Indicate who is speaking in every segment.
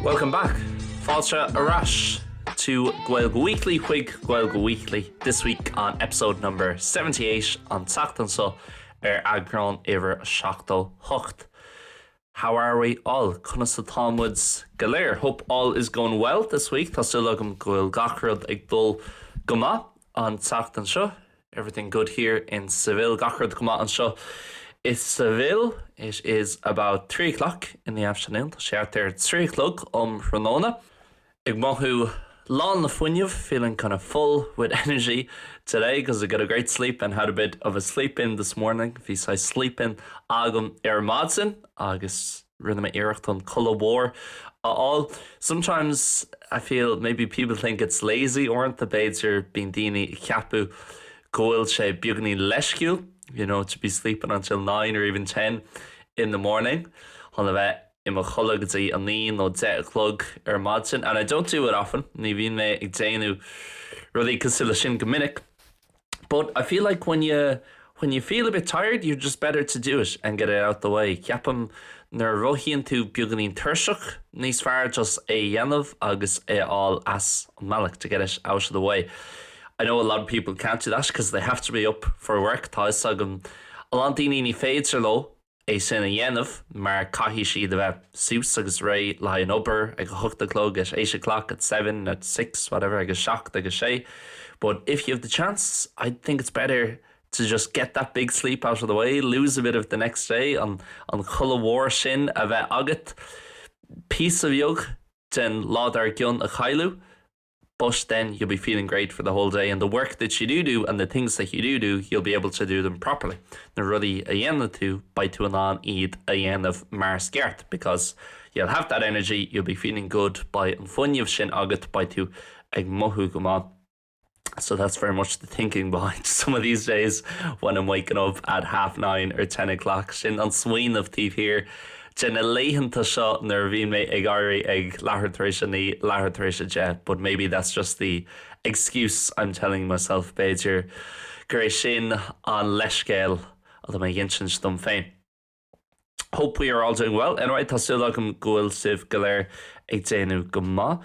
Speaker 1: Welcome back. Fáilte Arash to Gaeilge Weekly, Whig Gaeilge Weekly, this week on episode number 78 on Tachtan So Agrón Iver Shachto Hucht. How are we all? Cunas Talmuds Galer. Hope all is going well this week. Tasulagum Gael Gachrod Igdul Guma on Tachtan So. Everything good here in Seville. Gachrod Guma on So. It's Seville. It is about 3 o'clock in the afternoon. She out there at 3 o'clock Ranona. Igmahu Lon Lafunyov, feeling kind of full with energy today because I got a great sleep and had a bit of a sleep in this morning. If I sleep in Agam Madsen, August Rinama Erachton Color all. Sometimes I feel maybe people think it's lazy or the beds are being dini Kapu Goil She Bugni Leshku, to be sleeping until 9 or even 10 in the morning. In my chulagzi an nín nó 10 o'clock Madsen, and I don't do it often. Ní bhín me ag déanú rudí cosile sin go minic. But I feel like when you feel a bit tired, you're just better to do it and get it out the way. Ceapam nar rohíonn tú beaganín tuirseach, níos fearr just é dhéanamh agus é all as malach to get it out of the way. I know a lot of people can't do that because they have to be up for work. Tá sagam a lot daoine ní féidir lo é sin a dhéanamh mar caithí siad a bheith sús agus ré le an obair ag 8 o'clock at 8 o'clock at 7 at 6 whatever agus 7 agus 6. But if you have the chance, I think it's better to just get that big sleep out of the way, lose a bit of the next day on chula mhór sin a bheith agat, piece of yog den ládar gion a chailu. But then you'll be feeling great for the whole day, and the work that you do and the things that you do, you'll be able to do them properly. Na rudí a dhéanamh tú by tú an iad a dhéanamh mar sceart, because you'll have that energy, you'll be feeling good by an fuinneamh sin agat by tú ag mothú go maith. So that's very much the thinking behind some of these days when I'm waking up at 9:30 or 10 o'clock. Sin an swing of teeth here. Jenna leihananta shot nar bhí me ag airí ag leathair tar éis ní leathair tar éis jet, but maybe that's just the excuse I'm telling myself, Beidir gur é sin an leiscéil a mé dhéansin stom féin. Hope we are all doing well. Anyway, tá still agam goil siv galéir ag déanú go maith.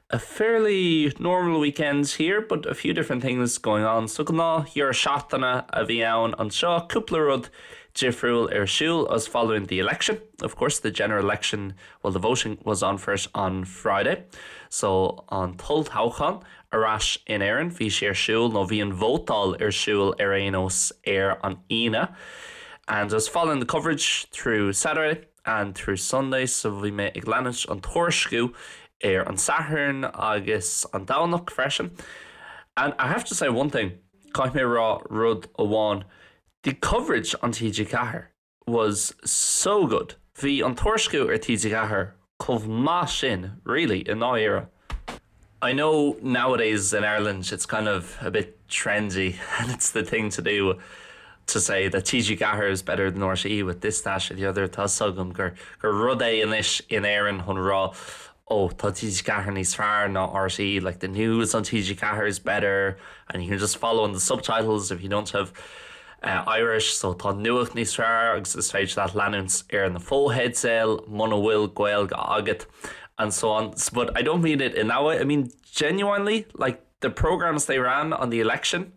Speaker 1: A fairly normal weekend here, but a few different things going on. So gná hiar seachtainna a bhí ann an seo cúpla rud Jifrul Shul as following the election. Of course, the general election, well, the voting was on first on Friday. So on Tult Hauchan, Arash in Aaron, Bhí sé Shul, no bhí an vótal Shul Arenos on Ina. And just following the coverage through Saturday and through Sunday, so bhí me ag leanach an Torscu on Saturn agus an Downlock freshen. And I have to say one thing, Caith me rá rud amháin. The coverage on TG Cahir was so good. Bhí an Torscu TG Cahir chomh maith sin, really, in that era. I know nowadays in Ireland it's kind of a bit trendy, and it's the thing to do to say that TG Cahir is better than RTE with this, that, and the other. Tá sagam gur rud é inis in Éireann chun rá, oh, tá TG Cahir níos fearr ná RTE, like the news on TG Cahir is better, and you can just follow on the subtitles if you don't have Irish, so tá nuach níos fearr agus is féidir that leanúns ar na fóhead sail, muna bhfuil Gaeilge agat, and so on. But I don't mean it in that way. I mean genuinely, like the programs they ran on the election,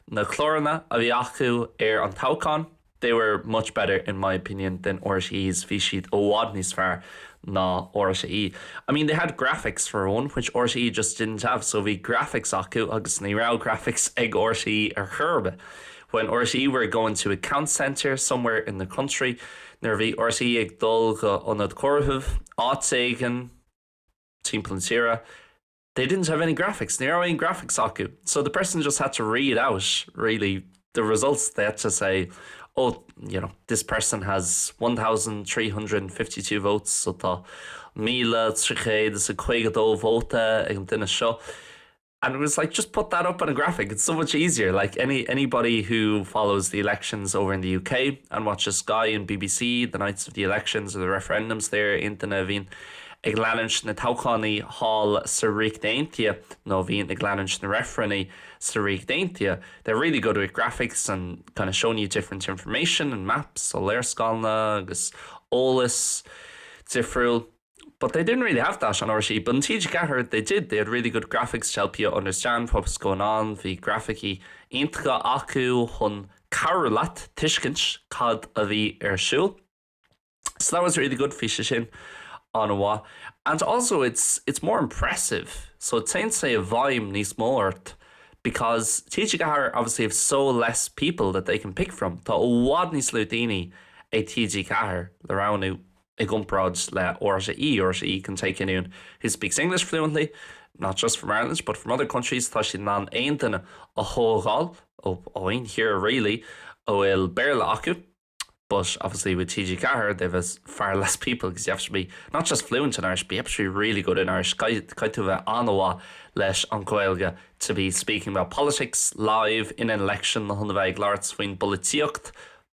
Speaker 1: na chlorna a bhí acu ar an Tauchan, they were much better in my opinion than RTE's bhí siad ó bhád níos fearr ná RTE. I mean, they had graphics for one, which RTE just didn't have, so bhí graphics acu agus ní rá graphics ag RTE ar churbe. When RTE were going to a count centre somewhere in the country, nar bhí RTE ag dul go onad corthúh, áit Team Plansira, they didn't have any graphics. Ní raibh any graphics acu. So the person just had to read out, really, the results. They had to say, oh, this person has 1,352 votes, so tá 1,352 vóta ag an duine seo. And it was like, just put that up on a graphic. It's so much easier. Like anybody who follows the elections over in the UK and watches Sky and BBC the nights of the elections or the referendums there in the Navin, ag leanúint na Tauchánaí hall sa ríoch daintia, nó bhíonn ag leanúint na referenaí sa ríoch daintia. They're really good with graphics and kind of showing you different information and maps, so léirscáilna agus ólas difriúil. But they didn't really have that on RSE. But in TG Cahir, they did. They had really good graphics to help you understand what was going on. The graphic intra acu hun carolat tishkins cad a the shul. So that was really good for Shin on a wa. And also it's more impressive. So it seems say a volume ní smallert because TG Cahir obviously have so less people that they can pick from. Tá wad ní slúdíní a TG Cahir le ránú a gumprod le RSE can take anyone who speaks English fluently, not just from Ireland, but from other countries. Tá sin ná aontaine a hógáil ó in here really ó il béarla acu. But obviously with TG Cahir, they have far less people because you have to be not just fluent in Irish, but you have to be really good in Irish. Kaituva anawa lesh an Gaeilge to be speaking about politics live in an election. The Hundaveg Larts win politiocht,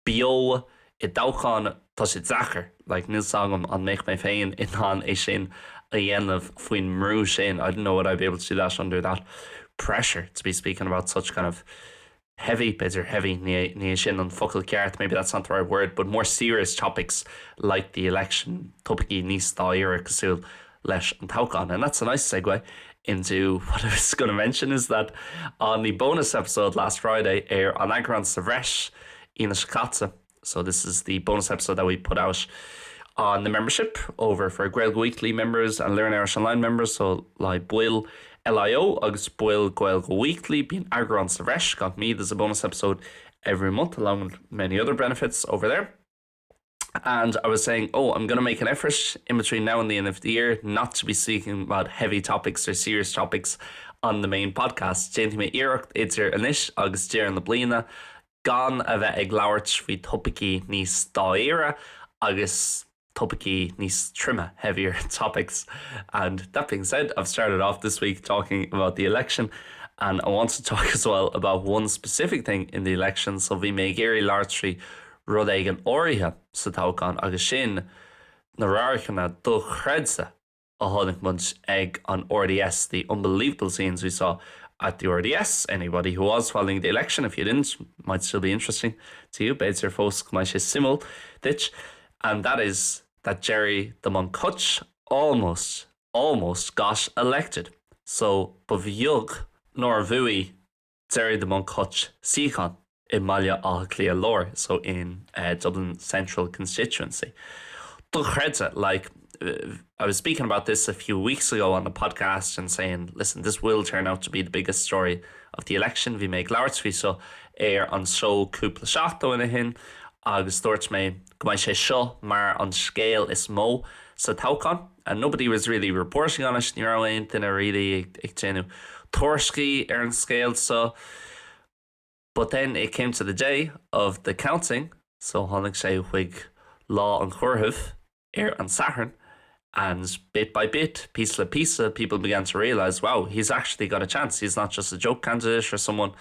Speaker 1: bio, idauchan, tosit zacher. Like Nil Sangam on Make My Fain in Han Ishin, a yen of Fuin Mrushin. I don't know what I'd be able to do that under that pressure to be speaking about such kind of heavy, better heavy, shin on focal cart, maybe that's not the right word, but more serious topics like the election, topiki nis daira kasul lesh and taukan. And that's a nice segue into what I was going to mention is that on the bonus episode last Friday, on Agran Savresh in Shkatsa. So this is the bonus episode that we put out on the membership over for Gaeilge Weekly members and Learn Irish Online members. So like Buil LIO agus Buil Gaeilge Weekly being Agran Savresh got me. There's a bonus episode every month along with many other benefits over there. And I was saying, I'm going to make an effort in between now and the end of the year not to be speaking about heavy topics or serious topics on the main podcast. Jainti me iirecht idir anish agus dear na blina gan a bheith ag labhairt faoi topicí níos daoire agus topicí níos trimme, heavier topics. And that being said, I've started off this week talking about the election, and I want to talk as well about one specific thing in the election. So bhí mé géirí láirtrí rud ag an áirithe sa tógán agus sin na ráirichanna do chreidsa a tháinig muid ag an RDS, the unbelievable scenes we saw at the RDS. Anybody who was following the election, if you didn't, might still be interesting to you. Beidir fós mai sé simul ditch, and that is that Jerry the Moncutch almost got elected. So bhíog nor bhuaí Jerry the Moncutch síchan in Malia Clia Lore, so in Dublin Central constituency. Like I was speaking about this a few weeks ago on the podcast and saying, listen, this will turn out to be the biggest story of the election. We make Lartsvi so air on show cúpla seachta in a hin agus dúirt mé go mbeidh sé seo mar an scéal is mó sa tógán, and nobody was really reporting on it. Ní raibh aon really ag déanú tuairiscí ar an scéal. So but then it came to the day of the counting, so tháinig sé chuig lá an chorthamh ar an Saturn, and bit by bit, piece by piece, people began to realize, wow, he's actually got a chance. He's not just a joke candidate or someone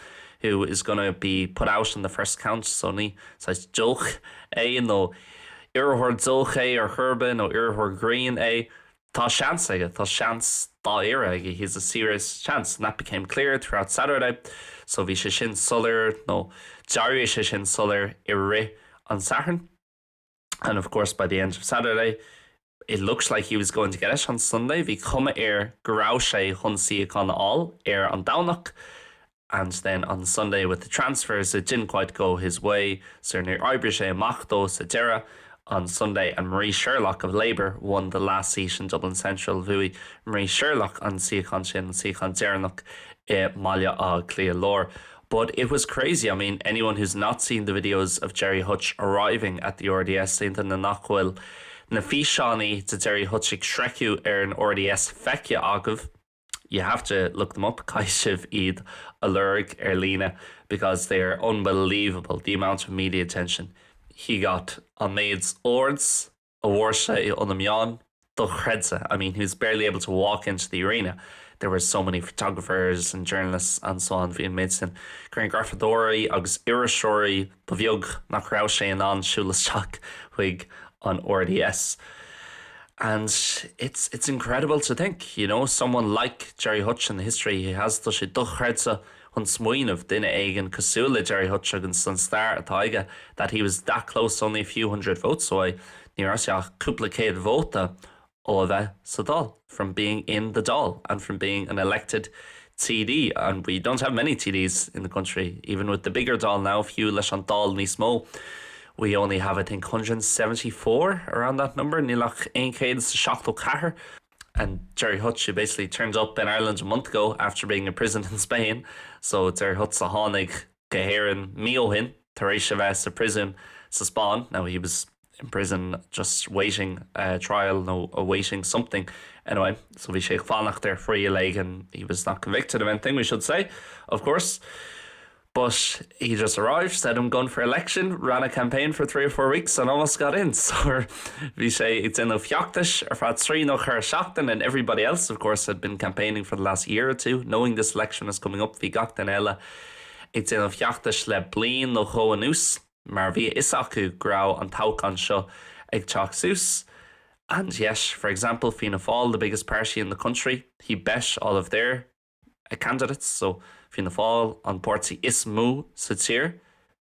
Speaker 1: who is going to be put out in the first count. So ní says joke no iarthóir dulch or Herban or iarthóir green tá chance aige, tá chance dá éire aige. He's a serious chance, and that became clear throughout Saturday. So bhí sé sin solar, no, dearadh sé sin solar I ri on Saturn. And of course, by the end of Saturday, it looks like he was going to get it on Sunday. Bhí cuma go raibh sé chun síochána all an Downlock. And then on Sunday with the transfers, it didn't quite go his way. So near Ibrish Machdo Sadera on Sunday, and Marie Sherlock of Labour won the last seat in Dublin Central. Vui Marie Sherlock on Síocháin sin, Síocháin Dearnach Malia Clia Lore. But it was crazy. I mean, anyone who's not seen the videos of Jerry Hutch arriving at the RDS, saying that na nachhfuil na físeánaí to Jerry Hutchig shrecu an RDS feice agaibh. You have to look them up, Kaishiv Eid Alurg Erlina, because they're unbelievable, the amount of media attention he got on Maid's Ords, a Warsha on the Mion, the Chredza. I mean, he was barely able to walk into the arena. There were so many photographers and journalists and so on via Midson. Grant Garfadori, Agus Irishori, Paviog, Nakraushe, and on Shulastak Wig on RDS. And it's incredible to think, you know, someone like Jerry Hutch in the history, he has such a duchredza on smoin of Dina Egan Kasula Jerry Hutch against Sun Star Taiga, that he was that close, only a few hundred votes away. Near us, a complicated vote ó bheith sa Dáil, from being in the Dáil and from being an elected TD. And we don't have many TDs in the country, even with the bigger Dáil now, few leis an Dáil níos mó. We only have, I think, 174, around that number, nílach ein céad seachtó chathair. And Gerry Hutch, who basically turned up in Ireland a month ago after being in prison in Spain. So Gerry Hutch a tháinig go héireann míohin tar éis a bheith sa prison sa Spáin. Now he was in prison just waiting trial, no, awaiting something. Anyway, so bhí sé fánacht there for a leg, and he was not convicted of anything, we should say, of course. But he just arrived, said I'm going for election, ran a campaign for 3 or 4 weeks and almost got in. So bhí sé it's in fiachtas ar fad trí nach chuir seachtain, and everybody else, of course, had been campaigning for the last year or two, knowing this election was coming up. Bhí gach den eile it's in fiachtas le bliain nó chó anús, mar bhí is acu grá an taucan seo ag teach sús. And yes, for example, Fianna Fáil, the biggest party in the country, he bet all of their candidates. So Fianna Fáil an pórtaí is mú sa tír,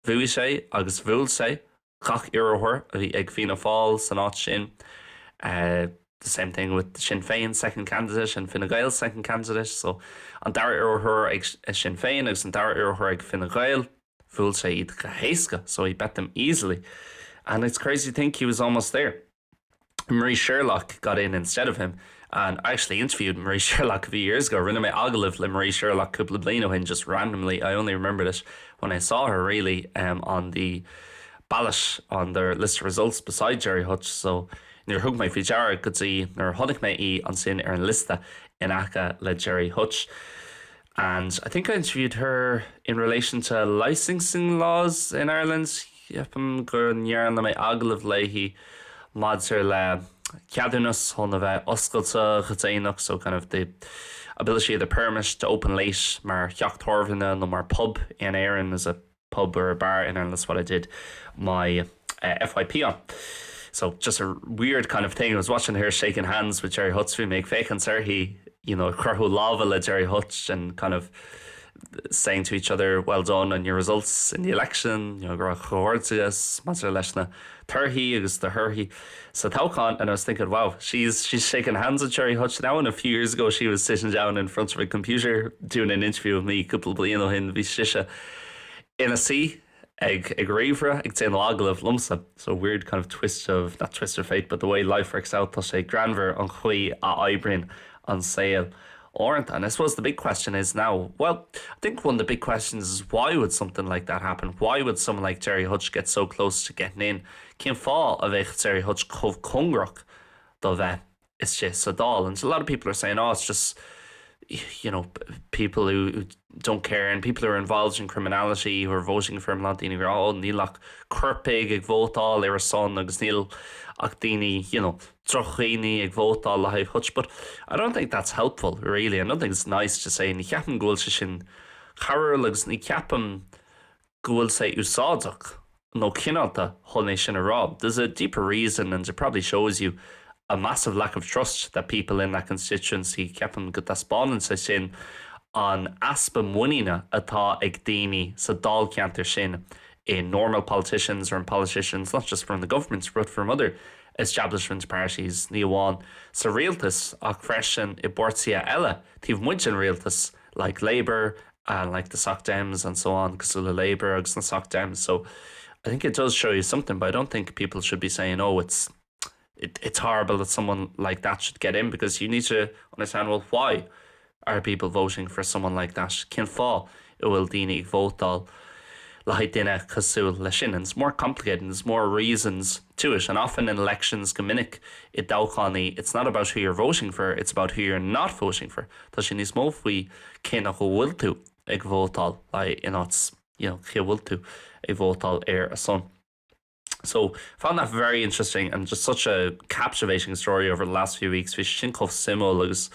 Speaker 1: bhuaigh sé agus bhuail sé gach iarthóir a bhí ag Fianna Fáil san áit sin. The same thing with the Sinn Féin second candidate and Fine Gael second candidate. So an dara iarthóir ag Sinn Féin agus an dara iarthóir ag Fine Gael, bhuail sé iad go héasca, so he bet them easily. And it's crazy to think he was almost there. Marie Sherlock got in instead of him, and I actually interviewed Marie Sherlock a few years ago. Rinne me agalav le Marie Sherlock cúpla bliain hin just randomly. I only remembered it when I saw her really on the ballot on their list of results beside Gerry Hutch. So near hug my fijar could see near honig me on sin an lista in aka le Gerry Hutch. And I think I interviewed her in relation to licensing laws in Ireland. Yep, I'm going yarn me agalav lehi. Madser le ceadúnas honna bheith oscailte chatéach, so kind of the ability of the permit to open late mar cheachtarmhna no mar pub in Éireann is a pub or a bar in Ireland. That's what I did my FYP on. So just a weird kind of thing. I was watching her shaking hands with Gerry Hutch. We make fake and he, you know, curhu lava le Gerry Hutch and kind of saying to each other, well done on your results in the election, you know, gra chóirtas, Master Leshna, Turhi, agus the Hurhi. So Taucan, and I was thinking, wow, she's shaking hands with Gerry Hutch now, and a few years ago she was sitting down in front of a computer doing an interview with me, couple bliano hin bhí sisha in a sea, ag rivra, ag tein agalav lumsa. So weird kind of twist of, not twist of fate, but the way life works out, tá sé granver an chuí a Ibrin on sale. And I suppose the big question is now, well, I think one of the big questions is why would something like that happen? Why would someone like Gerry Hutch get so close to getting in? Cén fá a bheith Gerry Hutch chomh congrach do bheith is just a Dáil. And a lot of people are saying, oh, it's just, you know, people who don't care and people who are involved in criminality who are voting for him, not daoine go, oh, nílach curpig ag vótáil ar a son agus níl ach daoine, you know, trochaoine ag vótáil le Hutch. But I don't think that's helpful, really. I don't think it's nice to say ní ceapan gúil sé sin charil agus ní ceapan gúil sé úsáideach nó cinálta chun é sin a rá. There's a deeper reason, and it probably shows you a massive lack of trust that people in that constituency ceapan go taspáin sa sin an aspa muína atá ag daoine sa Dáil ceantar sin in normal politicians or in politicians, not just from the governments, but from other establishment parties. Ní amháin sa rialtas ach freisin I bortia eile, tíobh muid an rialtas like Labour and like the Soc Dems and so on, Cosúla Labour agus na Soc Dems. So I think it does show you something, but I don't think people should be saying, oh, it's horrible that someone like that should get in, because you need to understand, well, why are people voting for someone like that? Cén fá I bhfuil daoine ag vótáil le haid duine cosúil le sin. And it's more complicated and there's more reasons to it. And often in elections go minic I dtabhchaí, it's not about who you're voting for, it's about who you're not voting for. Tá sin níos mó faoi cénach go bhfuil tú ag vótáil le inát, you know, ché bhfuil tú ag vótáil ar a son. So found that very interesting and just such a captivating story over the last few weeks. Bhí sin chomh simú agus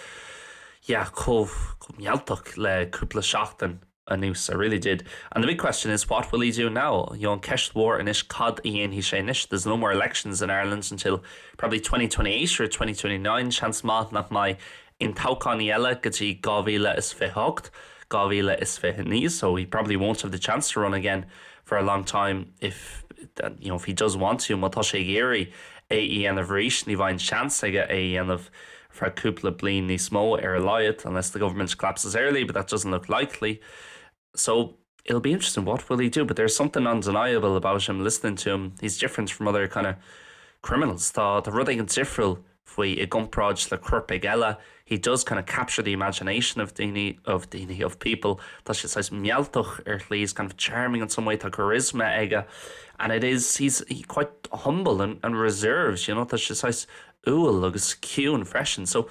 Speaker 1: chomh mealtach le cúpla seachtain a nús. I really did. And the big question is, what will he do now? You know, an ceist mhór inis cad íon hí sé inis. There's no more elections in Ireland until probably 2028 or 2029. Chance maith nach mai in taucaní eile go dtí 2028, 2029. So he probably won't have the chance to run again for a long time if he does want to. Má tá sé géirí AEN of Rish, ní bhain chance aige AEN of for cúpla blin ní smó laiad unless the government collapses early, but that doesn't look likely. So it'll be interesting. What will he do? But there's something undeniable about him. Listening to him, he's different from other kind of criminals. The ruddy and different faoi I gcompráid le curpa eile. He does kind of capture the imagination of people. Tá sé sais mealtoch he's kind of charming in some way, tá charisma aige. And he's quite humble and reserved, you know, tá sé sais úil agus cute and fresh. And so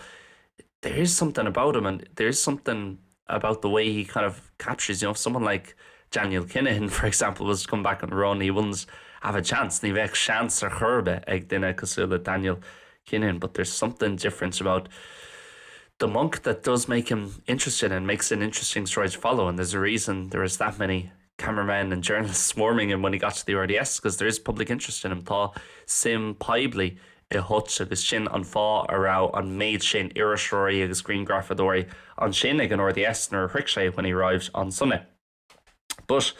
Speaker 1: there is something about him, and there's something about the way he kind of captures, you know, if someone like Daniel Kinahan, for example, was to come back on the run, he wouldn't have a chance. Ní bheith chance ar churbe ag duine cosúla Daniel Kinahan. But there's something different about the monk that does make him interesting and makes an interesting story to follow. And there's a reason there is that many cameramen and journalists swarming him when he got to the RDS, because there is public interest in him. Tá sim paibli I hut agus sin an fá ará an méid sin irisóirí agus green grafadóirí an sin ag an RDS nor ric sé when he arrived on Sunday. But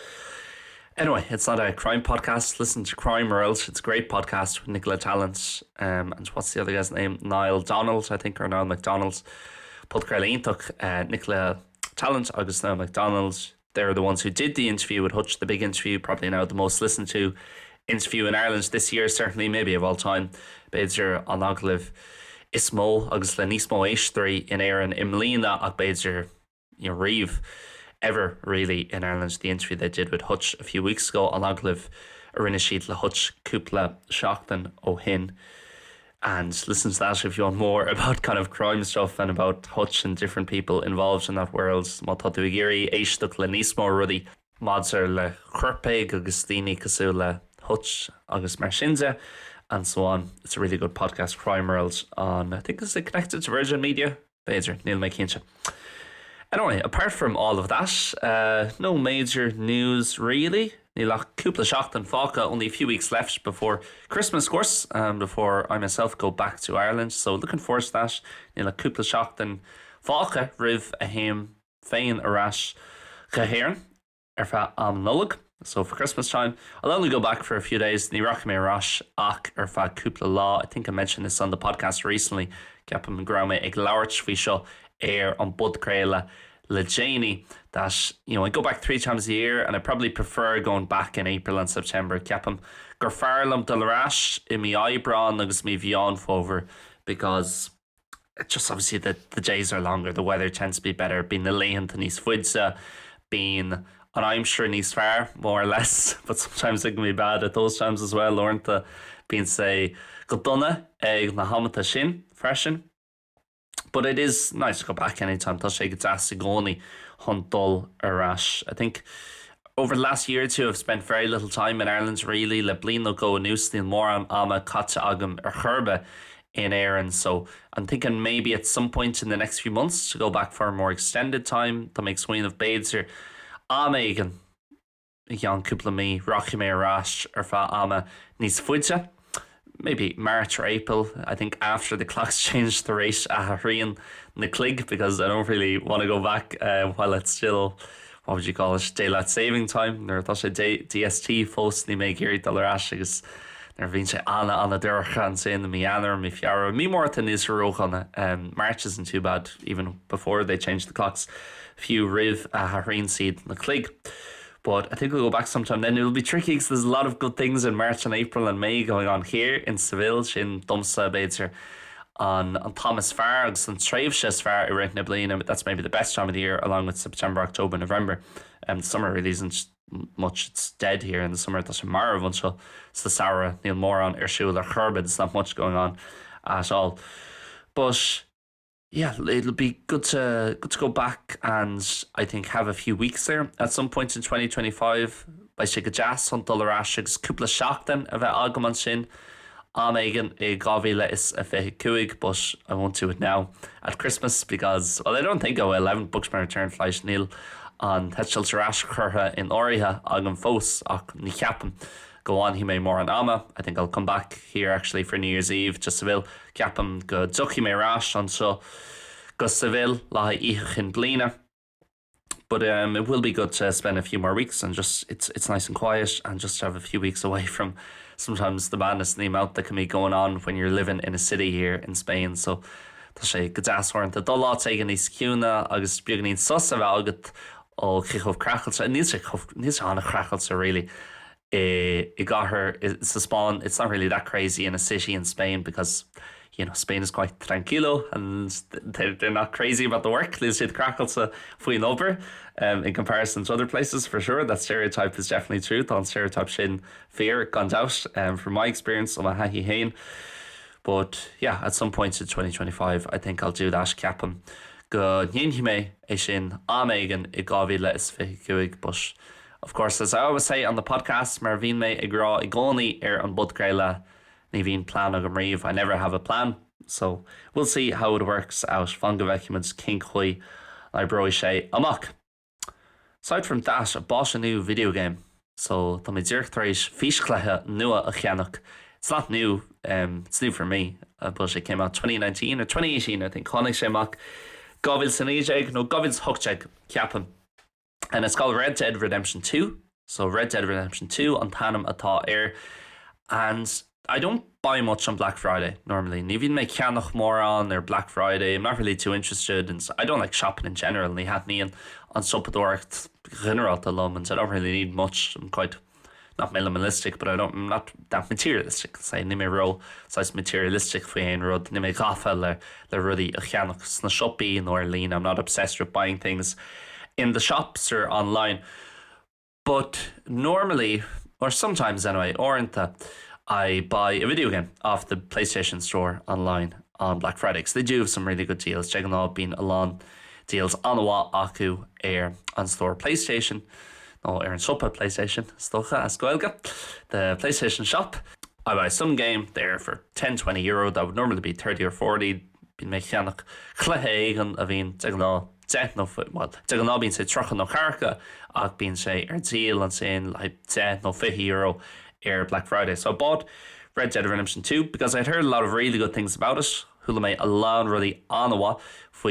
Speaker 1: anyway, it's not a crime podcast. Listen to Crime or Else. It's a great podcast with Nicola Tallant and what's the other guy's name? Niall Donald, I think, or Niall McDonald's. Podcast Nicola Tallant agus Niall McDonald. They're the ones who did the interview with Hutch, the big interview, probably now the most listened to interview in Ireland this year, certainly, maybe of all time. Beidir an aglah is mó agus le níos mó éistrí in éireann imlína ach beidir riamh ever really in Ireland. The interview they did with Hutch a few weeks ago, an aglah rinne siad le Hutch cúpla seachtain ó hin. And listen to that if you want more about kind of crime stuff and about Hutch and different people involved in that world. Má tá tú géirí éisteach le níos mó rudí mádar le churpaig agus daoine cosú le Hutch agus mar sinse and so on. It's a really good podcast, Crime World, on I think it's connected to Virgin Media. Beidir, Neil McKincha. Anyway, apart from all of that, no major news really. Níl cúpla seachtain fáca, only a few weeks left before Christmas, of course, before I myself go back to Ireland. So looking forward to that. Níl cúpla seachtain fáca rih a héim féin arás chahéireann ar feadh am nullag. So for Christmas time, I'll only go back for a few days. Ní racha mé arás ach ar feadh cúpla lá. I think I mentioned this on the podcast recently. Ceapam an grá mé ag labhairt faoi seo ar an bud craile le Janie, that I go back 3 times a year, and I probably prefer going back in April and September. Ceapam gur fearlam de larás I mi eyebrow agus mi bhíán fóver, because it's just obviously the days are longer, the weather tends to be better, being the léhan to níos fuidse, being and I'm sure níos fear, more or less, but sometimes it can be bad at those times as well. Lornta being say go donna ag na hamata sin freshen. But it is nice to go back anytime. Tá sé go deas gcónaí chun dul arás. I think over the last year or two I've spent very little time in Ireland really. Le blino go nús níl mór an ama caite agam ar churbe in éireann. So I'm thinking maybe at some point in the next few months to go back for a more extended time. That makes Sween of Baids ama igen an cúpla mí rachi mé arás ar feadh ama níos fuide. Maybe March or April, I think, after the clocks changed the rate a Rian na clig, because I don't really want to go back while it's still, what would you call it, daylight saving time. There tá sé DST fós ní mé géirí dul arás agus there bhíonn sé anna dúrcha an sé na mi anar mi fiara. Mi mór than is róchanna. March isn't too bad, even before they changed the clocks. Few riv a Rian seed na clig. But I think we'll go back sometime then. It'll be tricky because there's a lot of good things in March and April and May going on here in Seville, in Dumsa Beidir, on Thomas Fear, agus an Tréimhse Fear I reckon na bliana, but that's maybe the best time of the year, along with September, October, November. The summer really isn't much, it's dead here in the summer. That's a Mara so it's the Sarah, Neil Moran, Ursula, Herbert, there's not much going on at all. But yeah, it'll be good to go back and I think have a few weeks there at some point in 2025 by sé go deas an dul arás agus cúpla seachtain a bheith agam an sin am éigean I 2025, but I won't do it now at Christmas because, well, I don't think I will. I haven't booked my return flight Neil an Heitsil arás churtha in áirithe agam fós ach ní ceapan go on he may more an ama. I think I'll come back here actually for New Year's Eve just Seville ceapam go duchi mé rás an so go Seville lá íchin blina. but it will be good to spend a few more weeks and just it's nice and quiet and just have a few weeks away from sometimes the madness and the amount that can be going on when you're living in a city here in Spain. So tá sé go deashairnta dul lá ag níos ciúna agus beag níos sus a bheith agat ó chuchomh crachailte níos anna crachailte really. I got her. It's a spawn. It's not really that crazy in a city in Spain because Spain is quite tranquilo and they're not crazy about the work. They see the crackles flying over in comparison to other places for sure. That stereotype is definitely true. On stereotype shin fear gone out from my experience on my hahi hain. But yeah, at some point in 2025, I think I'll do that. Capam go ninhime e shin amegan I gavile is figuig bush. Of course, as I always say on the podcast, Marvin me igra igoni on budgraila Niveen plan agam reeve. I never have a plan, so we'll see how it works out. Fangavecumans King Hui I bro shay amok. Aside from that, I bought a new video game. So the Dirkthreich Fishklehe Nua Achianok. It's not new, it's new for me, but it came out 2019 or 2018, I think. Honig Shemak Govil Sanijeg, no Govils Hukjeg Kiapam. And it's called Red Dead Redemption 2. So Red Dead Redemption 2 on Tanam Ata Air. And I don't buy much on Black Friday normally. Niveen make Kianach more on their Black Friday. I'm not really too interested, and I don't like shopping in general. Ni had me on Suppadorcht general to Lomans. I don't really need much. I'm quite not minimalistic, but I'm not that materialistic. Say ni me ro, so it's materialistic for ein rod. Ni me gafa le ruddy a Kianach sna shoppy in Orlean. I'm not obsessed with buying things in the shops or online. But normally, or sometimes anyway, I buy a video game off the PlayStation Store online on Black Friday. Because they do have some really good deals. Checking out being along deals on Aku Air on store PlayStation. No, Air and Suppa PlayStation. Stocha Ascoelga. The PlayStation shop. I buy some game there for 10-20 euro. That would normally be 30 or 40. Been mechanic. Chlehagan Avin Tegno. Tegno being say Truchan no Karka. Ak being say deal and saying like 10 no 50 euro. Air Black Friday. So I bought Red Dead Redemption 2 because I'd heard a lot of really good things about it. Hula may alone really anawa for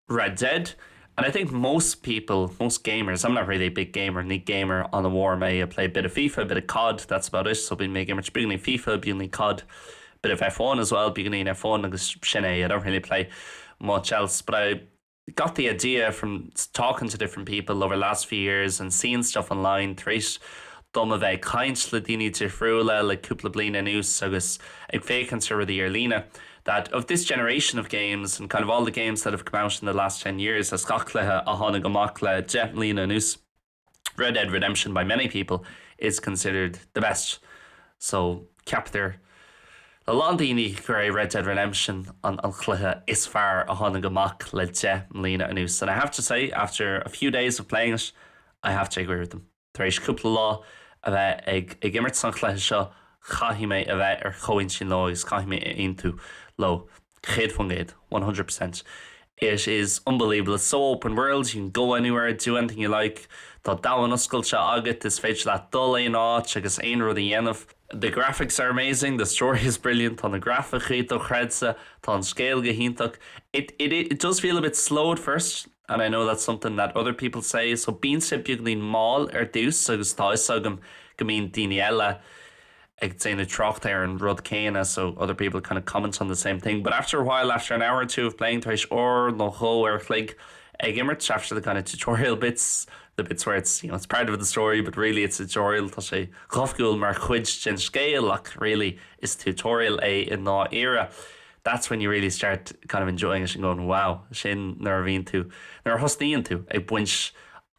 Speaker 1: Red Dead. And I think most gamers, I'm not really a big gamer, neat gamer on the war may play a bit of FIFA, a bit of COD, that's about it. So being making much beginning FIFA, beginning COD, a bit of F1 as well, beginning F1 and Shine. I don't really play much else, but I got the idea from talking to different people over the last few years and seeing stuff online, dom a bheith caint le daoine difriúla le cúpla bliana nús agus ag fécantar the Erlina that of this generation of games and kind of all the games that have come out in the last 10 years as gachlethe a tháinig amach le 10 bliana nús, Red Dead Redemption by many people is considered the best. So cap there le lá daoine gur Red Dead Redemption an chluithe is fearr a tháinig amach le 10 bliana nús. And I have to say, after a few days of playing it, I have to agree with them. Taréis cúpla lá a bheith ag immert san chluithe seo chaithimé a bheith choinn sin lá agus chaithimé into low. Chéad fan géad, 100%. It is unbelievable. It's so open world. You can go anywhere, do anything you like. Tá dawan oscailte agat is féidir leat dul éon áit agus aon rud a dhéanamh. The graphics are amazing. The story is brilliant. Tá na grafichaí do chreidsa, tá an scéal go híntaach. It does feel a bit slow at first. And I know that's something that other people say. So being beagnlín máil dús agus tá isagam go mín daoine eile ag déanú trocht there and rud céine, so other people kind of comment on the same thing. But after a while, after an hour or two of playing taréis no ho chlig ag immert after the kind of tutorial bits, the bits where it's it's part of the story, but really it's a tutorial. Tá sé chofgúil mar chuid sin scéal ach really is tutorial in ná era. That's when you really start kind of enjoying it and going, wow, sin nar bhíonn tú, nar hostíonn tú ag buint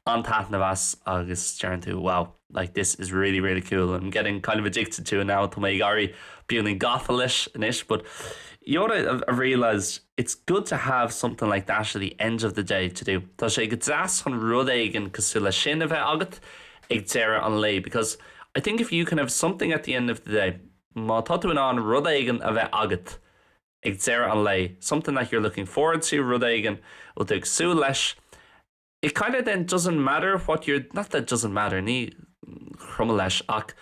Speaker 1: an taith na bheas agus tearann tú, wow, like this is really, really cool. I'm getting kind of addicted to it now. Tá mé gary bíonn gafa leis inis, but you know what I've realised? It's good to have something like that at the end of the day to do. Tá sé go deas an rud éigean cosú le sin a bheith agat ag deire an lei, because I think if you can have something at the end of the day, má tá tú an rud éigean a bheith agat ag deire an lei, something that you're looking forward to, rud éigean ó ag sú leis, it kind of then doesn't matter what you're, not that it doesn't matter, ní chuma leis ach,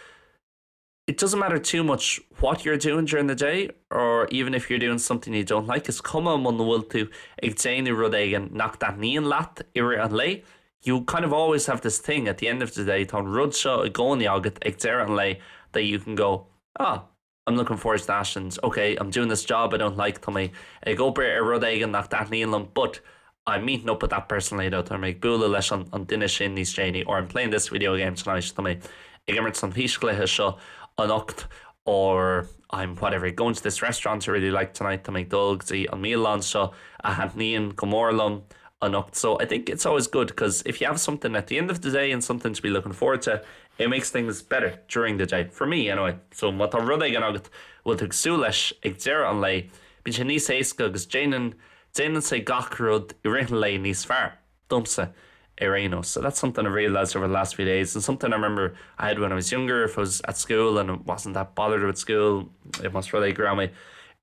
Speaker 1: it doesn't matter too much what you're doing during the day, or even if you're doing something you don't like, is cuma mun bhfuil tú ag déanú rud éigean nach dat níon leat ire an lei, you kind of always have this thing at the end of the day, tá rud seo I gcónaí agat ag deireadh an lei, that you can go, I'm looking forward to that, and okay, I'm doing this job I don't like, tá mé ag obair rud éigean nach daithníonn lom, but I'm meeting up with that person later, tá mé ag bualadh leis an duine sin níos déine, or I'm playing this video game tonight, tá mé ag imirt san hísclaithe seo an ocht, or I'm whatever going to this restaurant I really like tonight, tá mé dulgtaí an míl an seo a haithníonn go mór lom an ocht. So I think it's always good, because if you have something at the end of the day and something to be looking forward to, it makes things better during the day, for me anyway. So what tá rud ag an agat bhfuil tú agsú leis ag deireadh an lei, bíonn sé níos éasca agus déanann sé gach rud I ritheann lei níos fearr dumsa Ireno. So that's something I realized over the last few days, and something I remember I had when I was younger. If I was at school and I wasn't that bothered with school, it must really grow me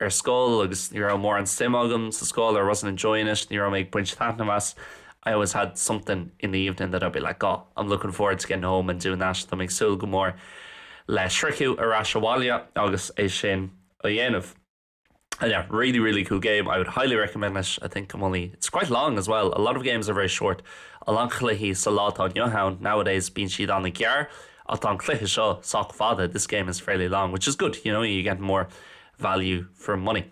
Speaker 1: ar scóil agus ní raibh mór an sim agam sa scóil, or wasn't enjoying it, ní raibh méid buint tannamas. I always had something in the evening that I'd be like, I'm looking forward to getting home and doing that. Tá méid súil go mór le sriciú ar Ashawalia agus é sin a dhéanamh. And yeah, really, really cool game. I would highly recommend it. I think it's quite long as well. A lot of games are very short. Along chluichí sa látá Johan nowadays being siad on the gear. Atá chluiche seo soch fada. This game is fairly long, which is good. You get more value for money.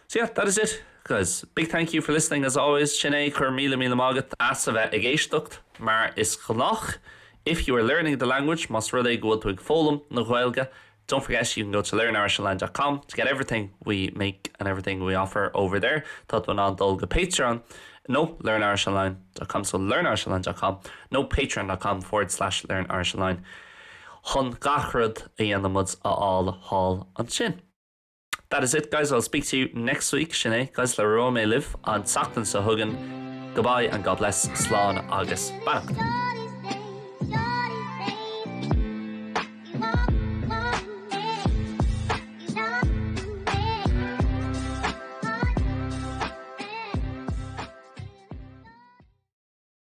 Speaker 1: So yeah, that is it, guys. Big thank you for listening as always. Sinead chur míle mágat as a bheith ag éisteacht, mar is chonach. If you are learning the language, mas rud é go to ag fólam na Gaeilge. Don't forget, you can go to learnirishonline.com to get everything we make and everything we offer over there. Tá an dul go Patreon. No, learnirishonline.com. So learnirishonline.com. No, patreon.com/learnirishonline. Chun gachrad a dhéanamid a all hall an sin. That is it, guys. I'll speak to you next week. Sinead, guys, le ró mé live on Sachtan sa Hugan. Goodbye and God bless. Slán agus Banach.